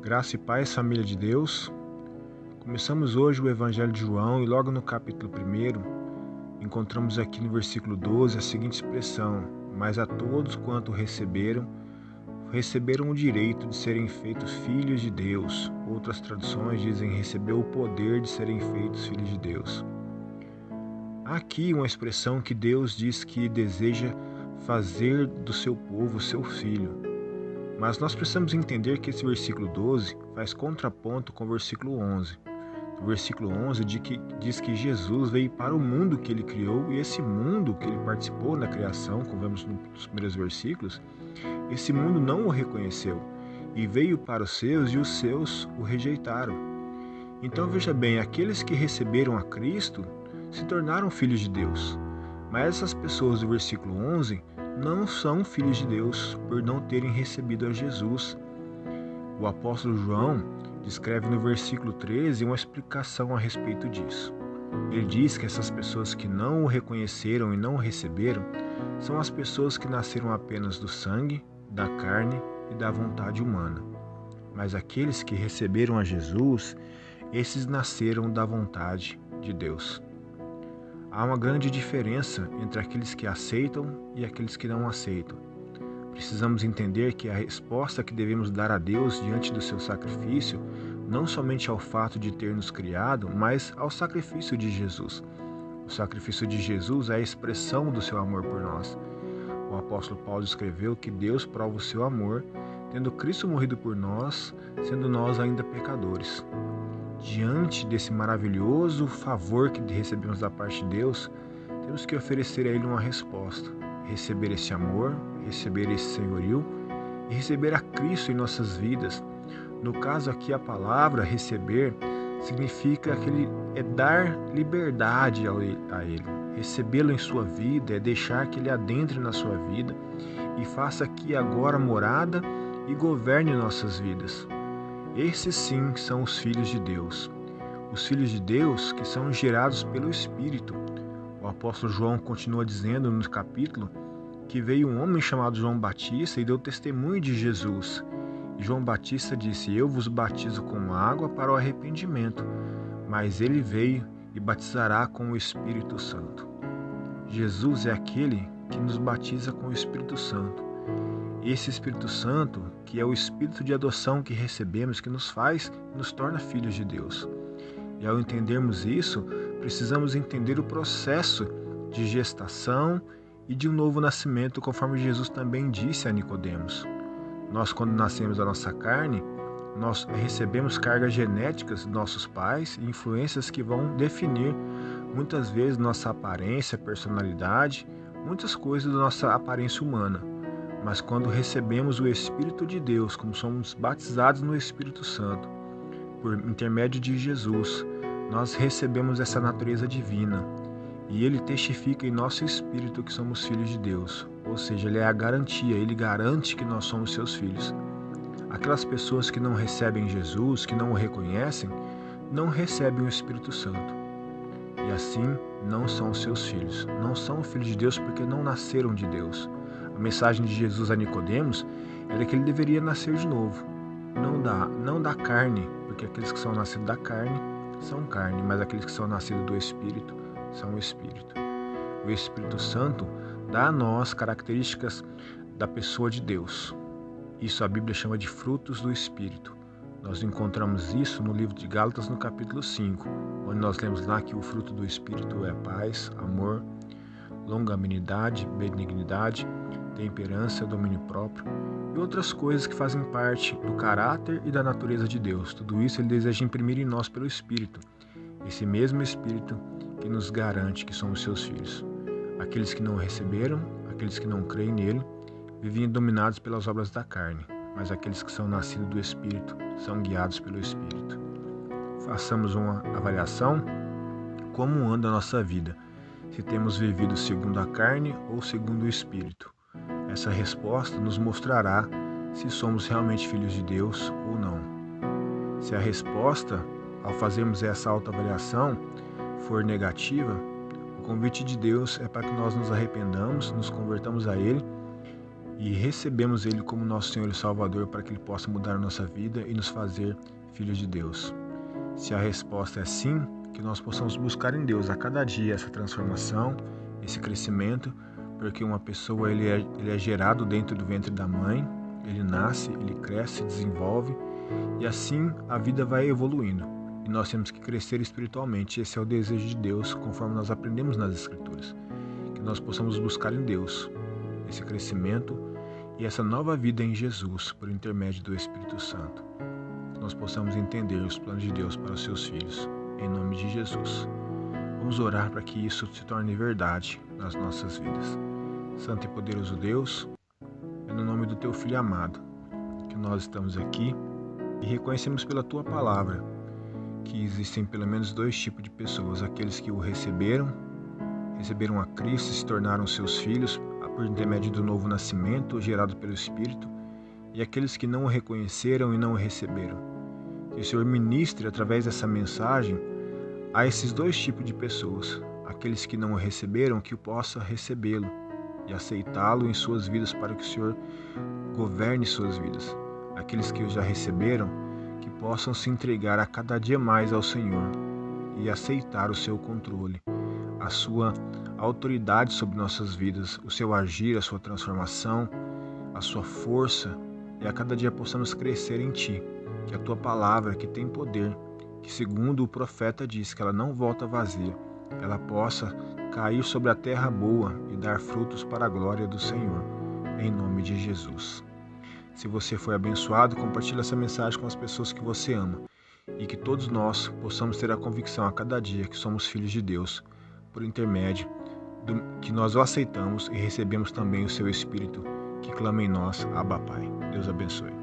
Graça e paz, família de Deus. Começamos hoje o Evangelho de João e logo no capítulo 1 encontramos aqui no versículo 12 a seguinte expressão: mas a todos quanto receberam o direito de serem feitos filhos de Deus. Outras traduções dizem recebeu o poder de serem feitos filhos de Deus. Há aqui uma expressão que Deus diz que deseja fazer do seu povo seu filho. Mas nós precisamos entender que esse versículo 12 faz contraponto com o versículo 11. O versículo 11 diz que Jesus veio para o mundo que ele criou, e esse mundo que ele participou na criação, como vemos nos primeiros versículos, esse mundo não o reconheceu, e veio para os seus, e os seus o rejeitaram. Então veja bem, aqueles que receberam a Cristo se tornaram filhos de Deus, mas essas pessoas do versículo 11 não são filhos de Deus por não terem recebido a Jesus. O apóstolo João descreve no versículo 13 uma explicação a respeito disso. Ele diz que essas pessoas que não o reconheceram e não o receberam são as pessoas que nasceram apenas do sangue, da carne e da vontade humana. Mas aqueles que receberam a Jesus, esses nasceram da vontade de Deus. Há uma grande diferença entre aqueles que aceitam e aqueles que não aceitam. Precisamos entender que a resposta que devemos dar a Deus diante do seu sacrifício, não somente ao fato de ter nos criado, mas ao sacrifício de Jesus. O sacrifício de Jesus é a expressão do seu amor por nós. O apóstolo Paulo escreveu que Deus prova o seu amor, tendo Cristo morrido por nós, sendo nós ainda pecadores. Diante desse maravilhoso favor que recebemos da parte de Deus, temos que oferecer a Ele uma resposta, receber esse amor, receber esse senhorio e receber a Cristo em nossas vidas. No caso aqui, a palavra receber significa que ele é dar liberdade a Ele. Recebê-lo em sua vida é deixar que Ele adentre na sua vida e faça aqui agora morada e governe nossas vidas. Esses sim são os filhos de Deus. Os filhos de Deus que são gerados pelo Espírito. O apóstolo João continua dizendo no capítulo que veio um homem chamado João Batista e deu testemunho de Jesus. E João Batista disse: eu vos batizo com água para o arrependimento, mas ele veio e batizará com o Espírito Santo. Jesus é aquele que nos batiza com o Espírito Santo. Esse Espírito Santo, que é o Espírito de adoção que recebemos, que nos torna filhos de Deus. E ao entendermos isso, precisamos entender o processo de gestação e de um novo nascimento, conforme Jesus também disse a Nicodemos. Nós, quando nascemos da nossa carne, nós recebemos cargas genéticas dos nossos pais e influências que vão definir muitas vezes nossa aparência, personalidade, muitas coisas da nossa aparência humana. Mas quando recebemos o Espírito de Deus, como somos batizados no Espírito Santo, por intermédio de Jesus, nós recebemos essa natureza divina. E Ele testifica em nosso espírito que somos filhos de Deus. Ou seja, Ele é a garantia, Ele garante que nós somos seus filhos. Aquelas pessoas que não recebem Jesus, que não o reconhecem, não recebem o Espírito Santo. E assim não são seus filhos. Não são filhos de Deus porque não nasceram de Deus. A mensagem de Jesus a Nicodemos era que ele deveria nascer de novo, não da carne, porque aqueles que são nascidos da carne são carne, mas aqueles que são nascidos do Espírito são o Espírito. O Espírito Santo dá a nós características da pessoa de Deus. Isso a Bíblia chama de frutos do Espírito. Nós encontramos isso no livro de Gálatas, no capítulo 5, onde nós lemos lá que o fruto do Espírito é paz, amor, longanimidade, benignidade, temperança, domínio próprio e outras coisas que fazem parte do caráter e da natureza de Deus. Tudo isso Ele deseja imprimir em nós pelo Espírito. Esse mesmo Espírito que nos garante que somos seus filhos. Aqueles que não o receberam, aqueles que não creem nele, vivem dominados pelas obras da carne, mas aqueles que são nascidos do Espírito são guiados pelo Espírito. Façamos uma avaliação como anda a nossa vida, se temos vivido segundo a carne ou segundo o Espírito. Essa resposta nos mostrará se somos realmente filhos de Deus ou não. Se a resposta, ao fazermos essa autoavaliação, for negativa, o convite de Deus é para que nós nos arrependamos, nos convertamos a Ele e recebemos Ele como nosso Senhor e Salvador para que Ele possa mudar a nossa vida e nos fazer filhos de Deus? Se a resposta é sim, que nós possamos buscar em Deus a cada dia essa transformação, esse crescimento, porque uma pessoa ele é gerado dentro do ventre da mãe, ele nasce, ele cresce, se desenvolve e assim a vida vai evoluindo. E nós temos que crescer espiritualmente. Esse é o desejo de Deus, conforme nós aprendemos nas Escrituras. Que nós possamos buscar em Deus esse crescimento e essa nova vida em Jesus, por intermédio do Espírito Santo. Que nós possamos entender os planos de Deus para os seus filhos, em nome de Jesus. Vamos orar para que isso se torne verdade nas nossas vidas. Santo e poderoso Deus, é no nome do Teu Filho amado que nós estamos aqui e reconhecemos pela Tua palavra que existem pelo menos dois tipos de pessoas: aqueles que o receberam a Cristo e se tornaram seus filhos por intermédio do novo nascimento gerado pelo Espírito, e aqueles que não o reconheceram e não o receberam. Que o Senhor ministre através dessa mensagem a esses dois tipos de pessoas: aqueles que não o receberam, que o possa recebê-lo e aceitá-lo em suas vidas para que o Senhor governe suas vidas. Aqueles que o já receberam, que possam se entregar a cada dia mais ao Senhor e aceitar o seu controle, a sua autoridade sobre nossas vidas, o seu agir, a sua transformação, a sua força, e a cada dia possamos crescer em Ti. Que a Tua palavra, que tem poder, que segundo o profeta diz que ela não volta vazia, ela possa cair sobre a terra boa e dar frutos para a glória do Senhor, em nome de Jesus. Se você foi abençoado, compartilhe essa mensagem com as pessoas que você ama e que todos nós possamos ter a convicção a cada dia que somos filhos de Deus, por intermédio que nós o aceitamos e recebemos também o Seu Espírito que clama em nós, Abba Pai. Deus abençoe.